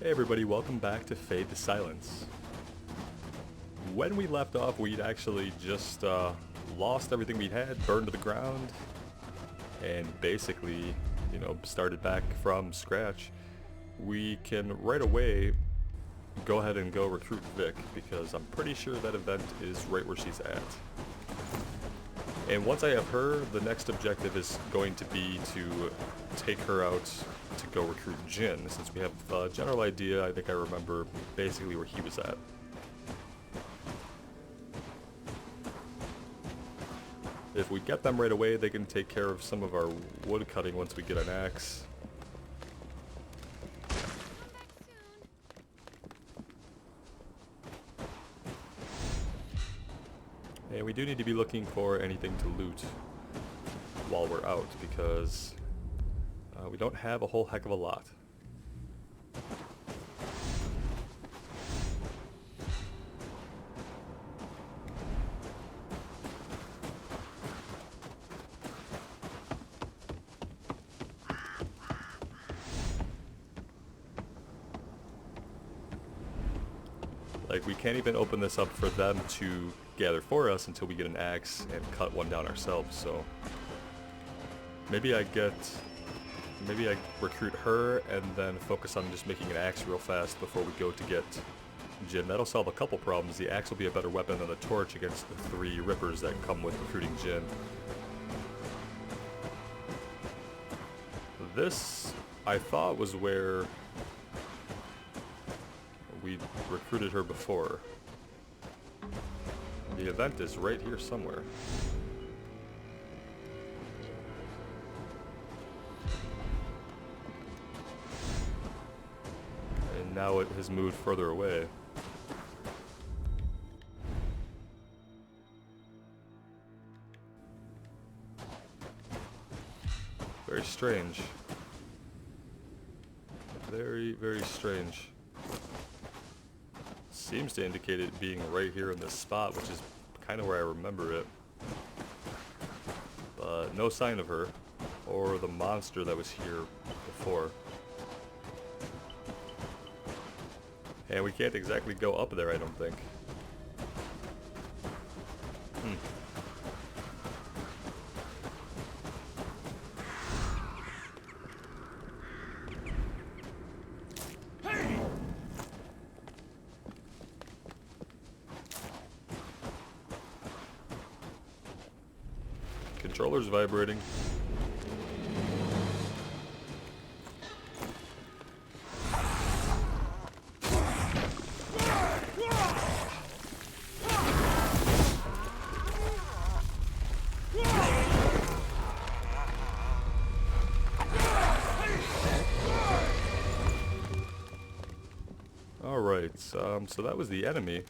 Hey everybody, welcome back to Fade to Silence. When we left off, we'd actually just lost everything we had, burned to the ground, and basically, started back from scratch. We can right away go ahead and go recruit Vic, because I'm pretty sure that event is right where she's at. And once I have her, the next objective is going to be to take her out to go recruit Jin, since we have a general idea. I think I remember basically where he was at. If we get them right away, they can take care of some of our wood cutting once we get an axe. And we do need to be looking for anything to loot while we're out, because we don't have a whole heck of a lot. Like, we can't even open this up for them to gather for us until we get an axe and cut one down ourselves, so maybe I recruit her and then focus on just making an axe real fast before we go to get Jin. That'll solve a couple problems. The axe will be a better weapon than the torch against the 3 rippers that come with recruiting Jin. This, I thought, was where we recruited her before. The event is right here somewhere. And now it has moved further away. Very strange. Very, very strange. Seems to indicate it being right here in this spot, which is kind of where I remember it. But no sign of her, or the monster that was here before. And we can't exactly go up there, I don't think. Controller's vibrating. Alright, so that was the enemy.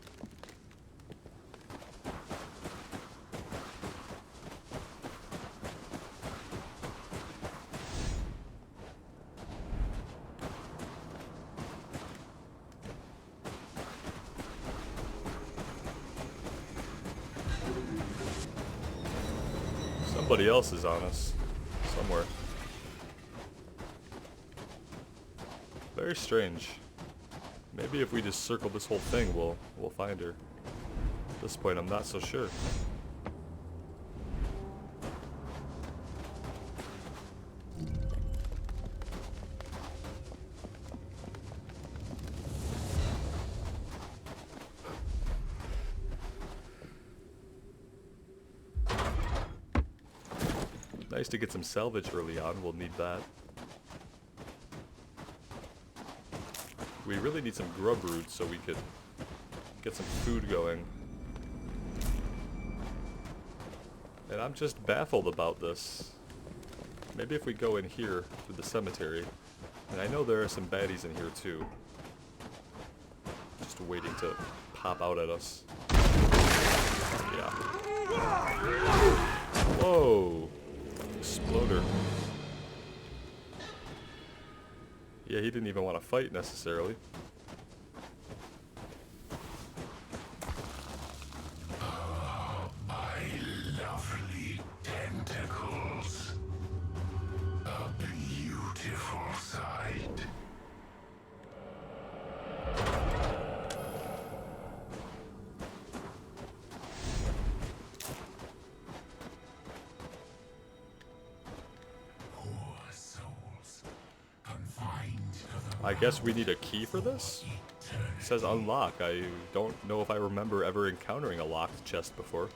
Somebody else is on us, somewhere. Very strange. Maybe if we just circle this whole thing, we'll find her. At this point, I'm not so sure. Nice to get some salvage early on, we'll need that. We really need some grub roots so we could get some food going. And I'm just baffled about this. Maybe if we go in here to the cemetery, and I know there are some baddies in here too, just waiting to pop out at us. Yeah. Whoa! Exploder. Yeah, he didn't even want to fight necessarily. Oh, my lovely tentacles. A beautiful sight. I guess we need a key for this? It says unlock. I don't know if I remember ever encountering a locked chest before.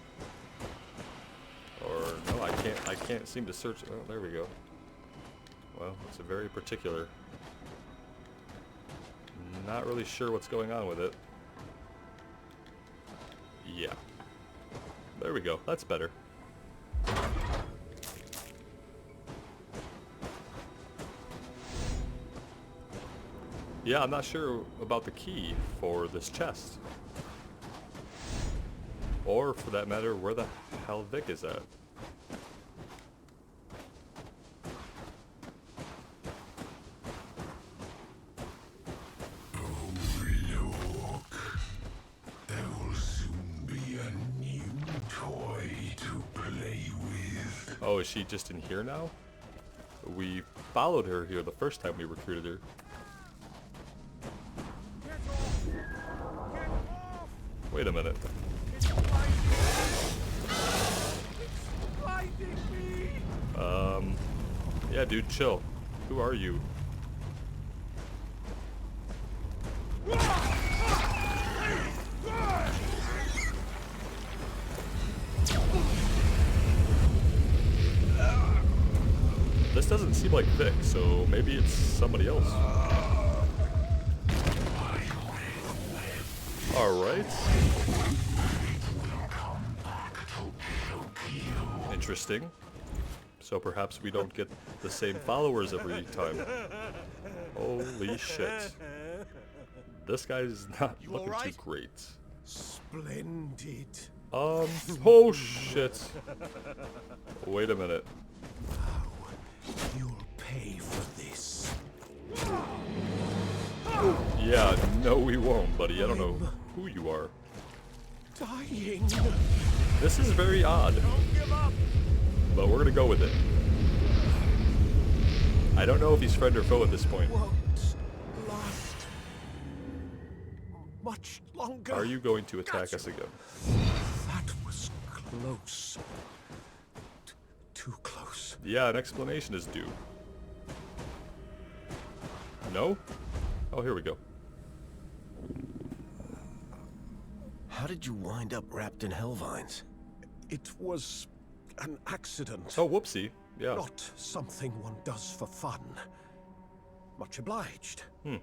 Or no, I can't seem to search. Oh, there we go. Well, it's a very particular. Not really sure what's going on with it. Yeah. There we go. That's better. Yeah, I'm not sure about the key for this chest. Or, for that matter, where the hell Vic is at. Oh, look. There will soon be a new toy to play with. Oh, is she just in here now? We followed her here the first time we recruited her. Wait a minute. Yeah, dude, chill. Who are you? This doesn't seem like Vic, so maybe it's somebody else. Alright. Interesting. So perhaps we don't get the same followers every time. Holy shit. This guy's not looking too great. Splendid. Oh shit. Wait a minute. You'll pay for this. Yeah, no we won't, buddy. I don't know who you are. Dying. This is very odd. Don't give up. But we're gonna go with it. I don't know if he's friend or foe at this point. Won't last much longer. Are you going to attack us again? That was close. Too close. Yeah, an explanation is due. No? Oh, here we go. How did you wind up wrapped in hellvines? It was an accident. Oh, whoopsie. Yeah. Not something one does for fun. Much obliged. It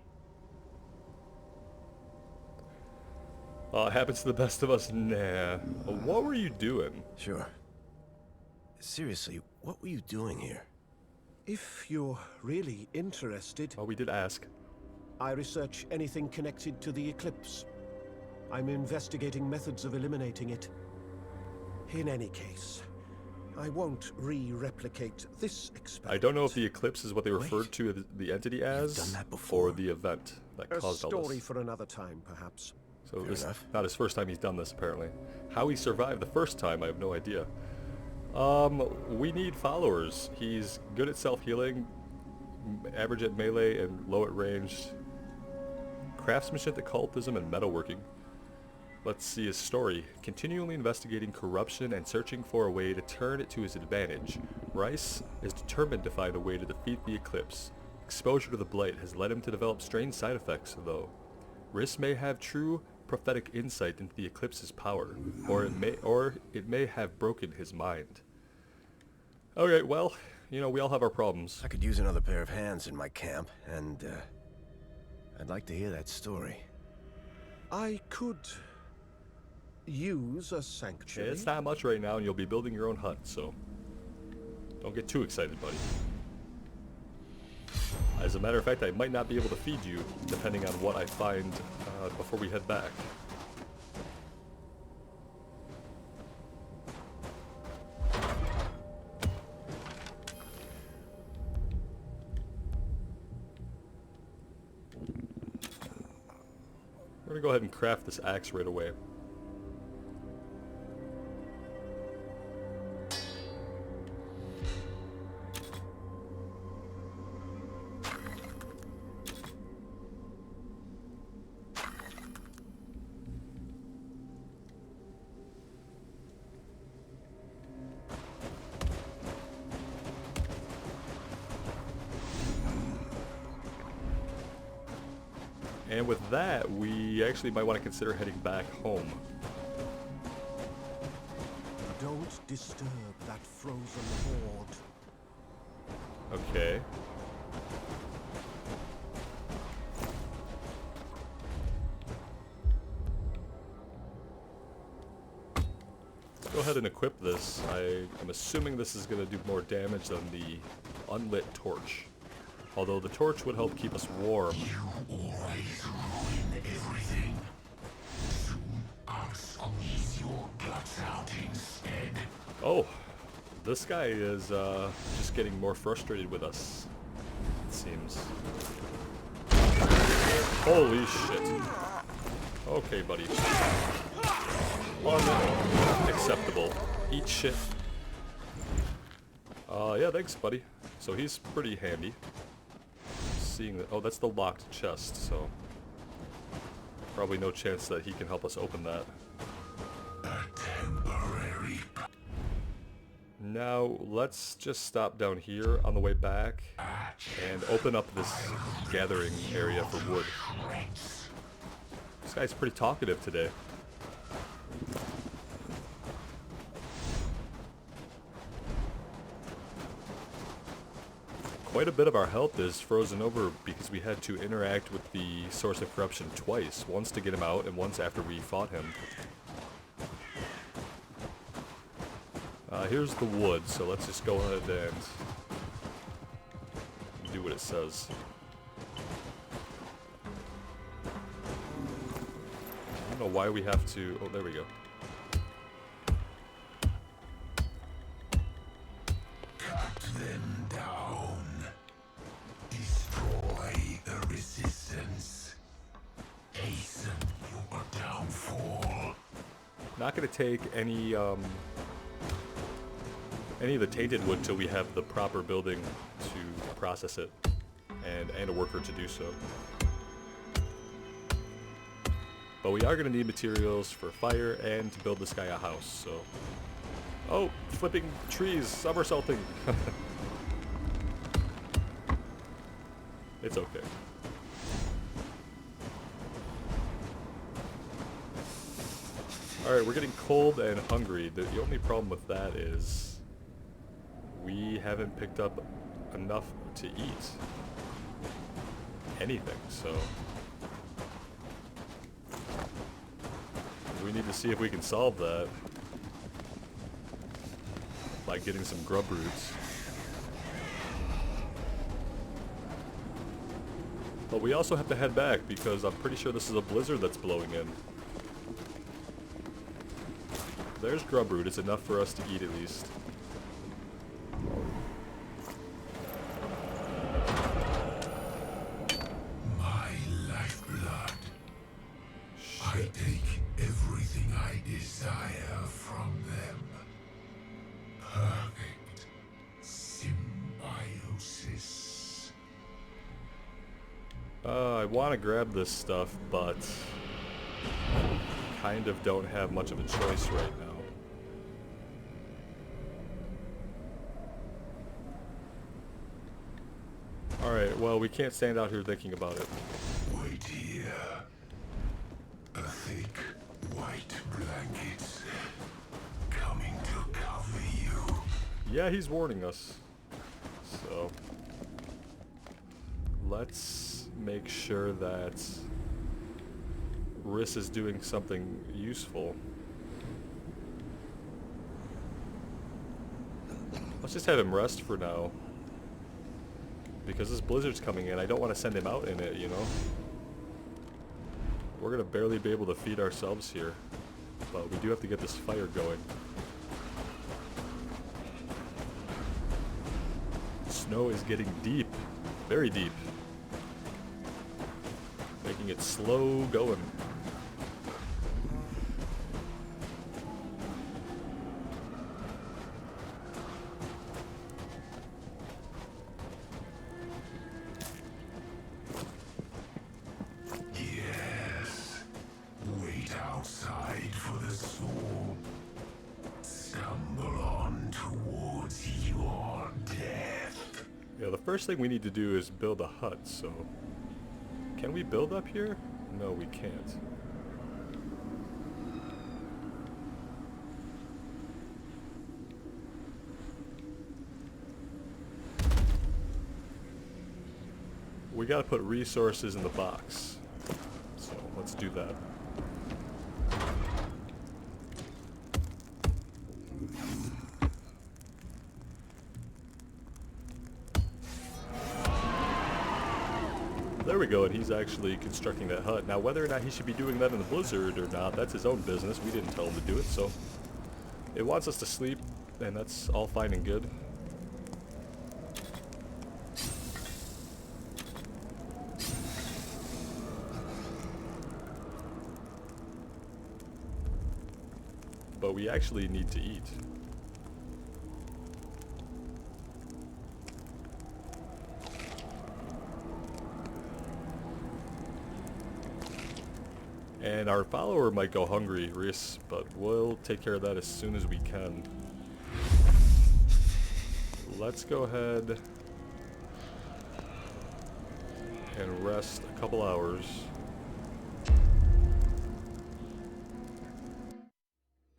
happens to the best of us. Nah. What were you doing? Sure. Seriously, what were you doing here? If you're really interested, Oh, we did ask. I research anything connected to the eclipse. I'm investigating methods of eliminating it. In any case, I won't re-replicate this experiment. I don't know if the eclipse is what they referred Wait. to the entity as, done that before. or the event that A caused all story this. for another time, perhaps. So Fair this is enough. not his first time he's done this, apparently. How he survived the first time, I have no idea. We need followers. He's good at self-healing, average at melee and low at range, craftsmanship, occultism, and metalworking. Let's see his story. Continually investigating corruption and searching for a way to turn it to his advantage, Rice is determined to find a way to defeat the eclipse. Exposure to the blight has led him to develop strange side effects, though. Rice may have true prophetic insight into the eclipse's power, or it may have broken his mind. Okay, well, you know, we all have our problems. I could use another pair of hands in my camp, and, I'd like to hear that story. I could use a sanctuary. It's not much right now, and you'll be building your own hut, so don't get too excited, buddy. As a matter of fact, I might not be able to feed you, depending on what I find before we head back. We're gonna go ahead and craft this axe right away. And with that, we actually might want to consider heading back home. Don't disturb that frozen horde. Okay. Let's go ahead and equip this. I'm assuming this is going to do more damage than the unlit torch. Although the torch would help keep us warm. You always ruin everything. Soon I'll squeeze your guts out instead. Oh, this guy is just getting more frustrated with us, it seems. Holy shit. Okay, buddy. Unacceptable. Eat shit. Yeah, thanks, buddy. So he's pretty handy. Seeing that, oh, that's the locked chest, so probably no chance that he can help us open that. A temporary. Now let's just stop down here on the way back and open up this gathering area for wood. This guy's pretty talkative today. Quite a bit of our health is frozen over because we had to interact with the source of corruption twice. Once to get him out and once after we fought him. Here's the wood, so let's just go ahead and do what it says. I don't know why we have to... Oh, there we go. Cut them down. Destroy the resistance. Hasten your downfall. Not gonna take any of the tainted wood till we have the proper building to process it and a worker to do so. But we are gonna need materials for fire and to build this guy a house, so... Oh, flipping trees, somersaulting! It's okay. Alright, we're getting cold and hungry. The only problem with that is we haven't picked up enough to eat anything, so we need to see if we can solve that by getting some grub roots. But we also have to head back because I'm pretty sure this is a blizzard that's blowing in. There's grub root. It's enough for us to eat at least. My lifeblood. I take everything I desire from them. Perfect symbiosis. I want to grab this stuff, but kind of don't have much of a choice right now. Alright, well, we can't stand out here thinking about it. Wait here. A thick white blanket coming to cover you. Yeah, he's warning us. So let's make sure that Riss is doing something useful. Let's just have him rest for now. Because this blizzard's coming in, I don't want to send him out in it, you know? We're gonna barely be able to feed ourselves here. But we do have to get this fire going. Snow is getting deep. Very deep. Making it slow going. Yes. Wait outside for the storm. Stumble on towards your death. Yeah, the first thing we need to do is build a hut, so Can we build up here? No, we can't. We gotta put resources in the box. So let's do that. There we go, and he's actually constructing that hut. Now, whether or not he should be doing that in the blizzard or not, that's his own business. We didn't tell him to do it, so it wants us to sleep, and that's all fine and good. But we actually need to eat. And our follower might go hungry, Reese, but we'll take care of that as soon as we can. Let's go ahead and rest a couple hours.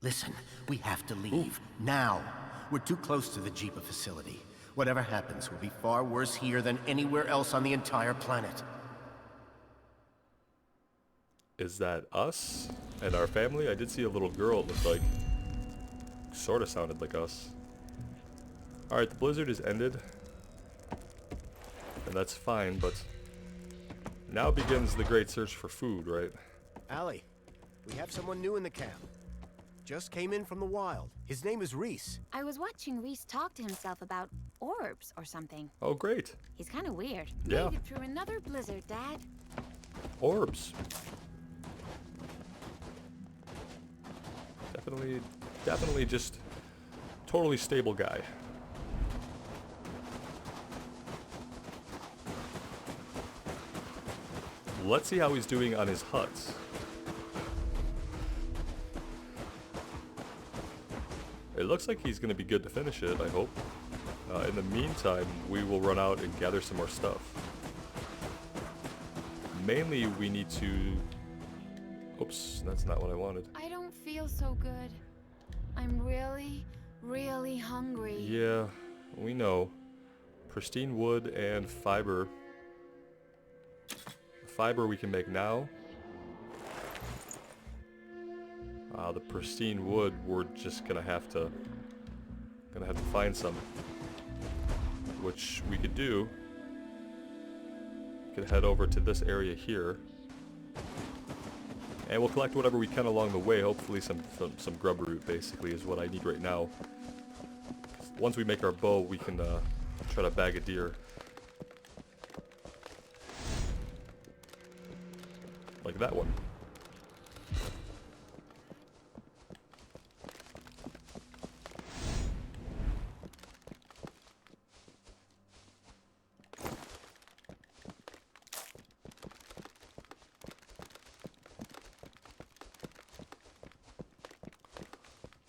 Listen, we have to leave. Now. We're too close to the Jeepa facility. Whatever happens will be far worse here than anywhere else on the entire planet. Is that us and our family? I did see a little girl, it looked like. Sort of sounded like us. Alright, the blizzard is ended. And that's fine, but now begins the great search for food, right? Allie, we have someone new in the camp. Just came in from the wild. His name is Reese. I was watching Reese talk to himself about orbs or something. Oh, great. He's kind of weird. Yeah. Made it through another blizzard, Dad. Orbs. Definitely just totally stable guy. Let's see how he's doing on his huts. It looks like he's going to be good to finish it, I hope. In the meantime, we will run out and gather some more stuff. Mainly, we need to... Oops, that's not what I wanted. I don't feel so good. I'm really hungry. Yeah, we know. Pristine wood and fiber. Fiber we can make now. The pristine wood, we're just gonna have to find some, which we could do. We could head over to this area here, and we'll collect whatever we can along the way. Hopefully, some grub root basically is what I need right now. Once we make our bow, we can try to bag a deer, like that one.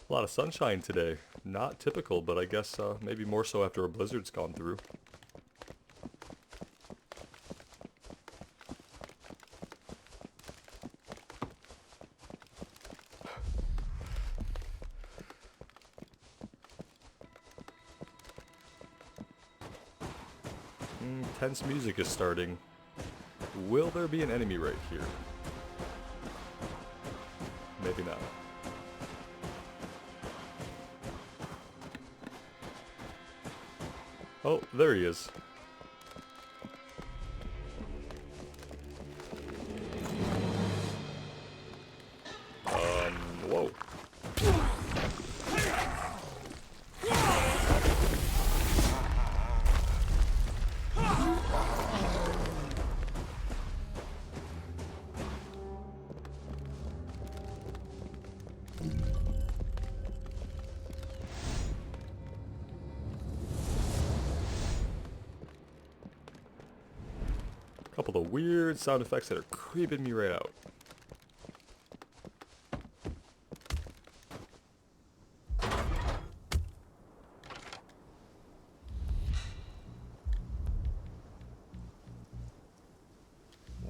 A lot of sunshine today. Not typical, but I guess maybe more so after a blizzard's gone through. Tense music is starting. Will there be an enemy right here? Maybe not. Oh, there he is. Whoa. Couple of weird sound effects that are creeping me right out.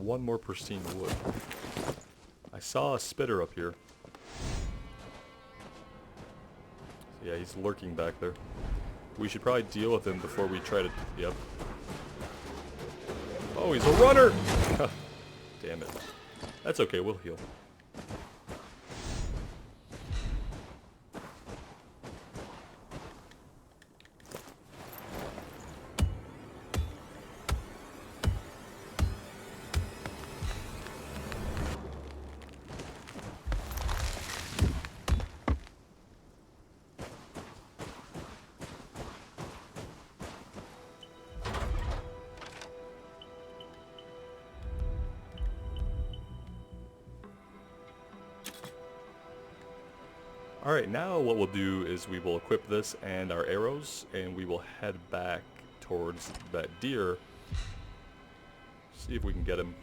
one more pristine wood. I saw a spitter up here. Yeah, he's lurking back there. We should probably deal with him before we try to... Yep. Oh, he's a runner! Damn it. That's okay, we'll heal. Alright, now what we'll do is we will equip this and our arrows, and we will head back towards that deer. See if we can get him.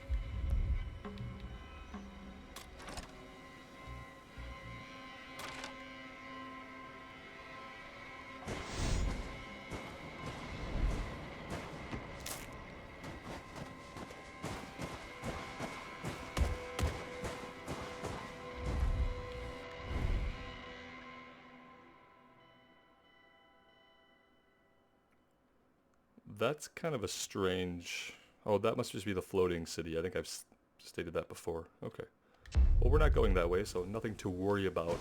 That's kind of a strange... Oh, that must just be the floating city. I think I've stated that before. Okay. Well, we're not going that way, so nothing to worry about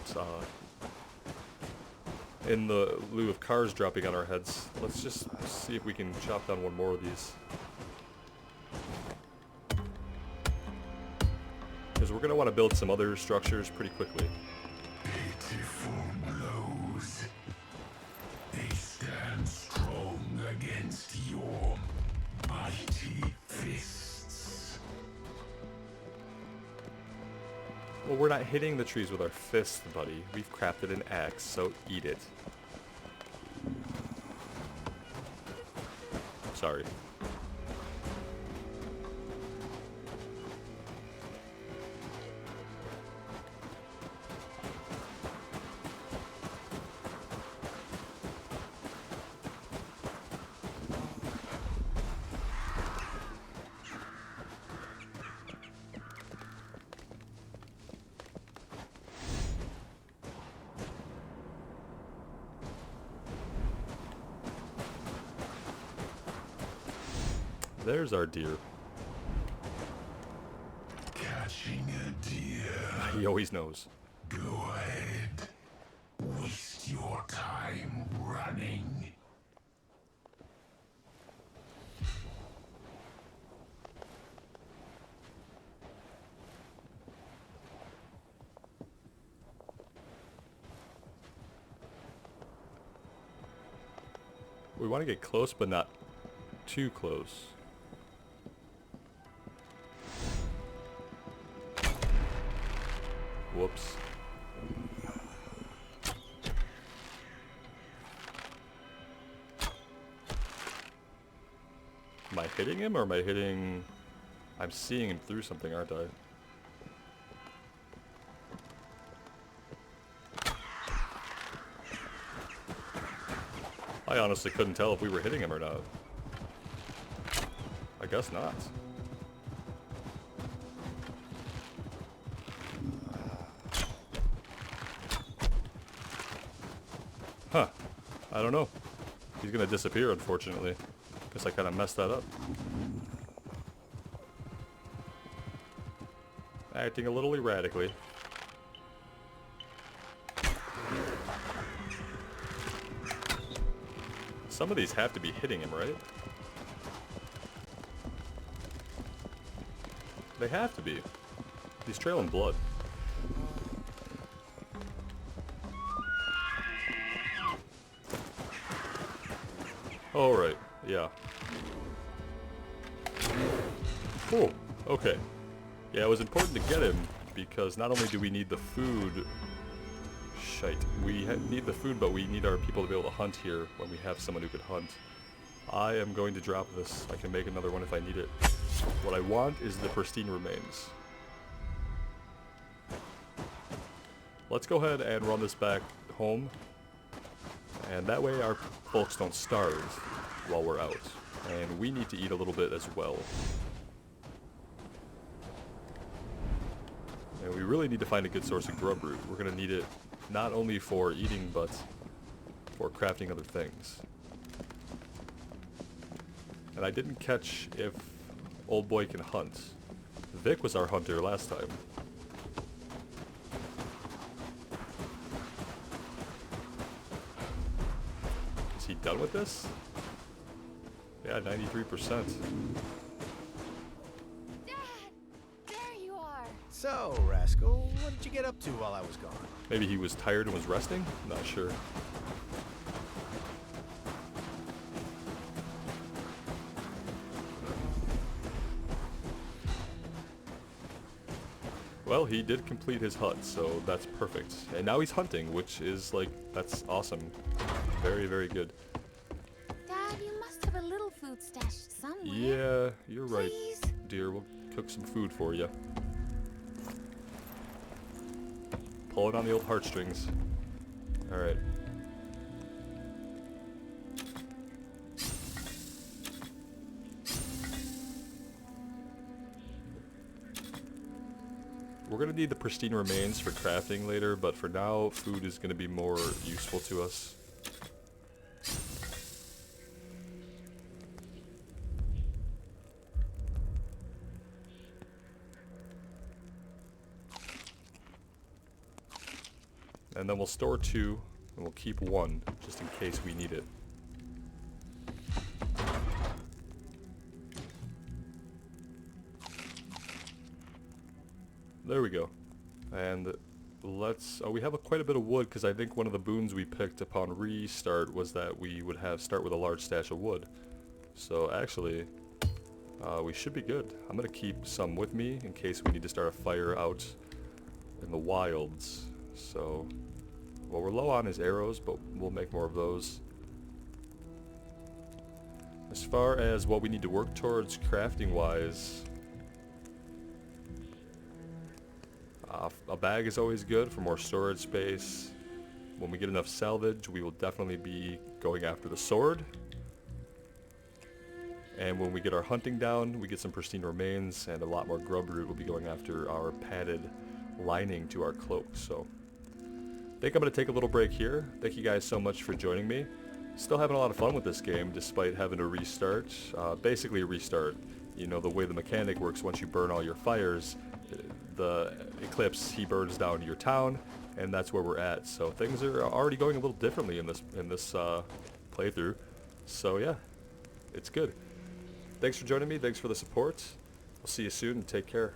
in the lieu of cars dropping on our heads. Let's just see if we can chop down one more of these. Because we're going to want to build some other structures pretty quickly. Pitiful blows. They stand strong against your mighty fists. Well, we're not hitting the trees with our fists, buddy. We've crafted an axe, so eat it. Sorry. There's our deer. Catching a deer. He always knows. Go ahead. Waste your time running. We want to get close, but not too close. Whoops. Am I hitting him, or am I hitting... I'm seeing him through something, aren't I? I honestly couldn't tell if we were hitting him or not. I guess not. Huh. I don't know. He's gonna disappear, unfortunately. Guess I kind of messed that up. Acting a little erratically. Some of these have to be hitting him, right? They have to be. He's trailing blood. Alright, yeah. Oh, okay. Yeah, it was important to get him because not only do we need the food... Shite. We need the food, but we need our people to be able to hunt here when we have someone who could hunt. I am going to drop this. I can make another one if I need it. What I want is the pristine remains. Let's go ahead and run this back home. And that way our folks don't starve while we're out. And we need to eat a little bit as well. really need to find a good source of grub root. We're gonna need it not only for eating, but for crafting other things. And I didn't catch if old boy can hunt. Vic was our hunter last time. Is he done with this? Yeah, 93%. Dad! There you are! So, Rascal, what did you get up to while I was gone? Maybe he was tired and was resting? Not sure. Well, he did complete his hut, so that's perfect. And now he's hunting, which is like, that's awesome. Very, very good. Dad, you must have a little food stashed somewhere. Yeah, you're right, Please? dear. We'll cook some food for you. Pulling on the old heartstrings. Alright. We're gonna need the pristine remains for crafting later, but for now, food is gonna be more useful to us. And then we'll store 2, and we'll keep 1, just in case we need it. There we go. And let's... Oh, we have quite a bit of wood, because I think one of the boons we picked upon restart was that we would start with a large stash of wood. So actually, we should be good. I'm going to keep some with me in case we need to start a fire out in the wilds. So, what we're low on is arrows, but we'll make more of those. As far as what we need to work towards crafting-wise, a bag is always good for more storage space. When we get enough salvage, we will definitely be going after the sword. And when we get our hunting down, we get some pristine remains and a lot more grub root. We'll be going after our padded lining to our cloak. So, I think I'm going to take a little break here. Thank you guys so much for joining me. Still having a lot of fun with this game despite having to restart. Basically a restart. You know, the way the mechanic works, once you burn all your fires, the Eclipse, he burns down your town, and that's where we're at. So things are already going a little differently in this playthrough. So yeah, it's good. Thanks for joining me. Thanks for the support. We'll see you soon, and take care.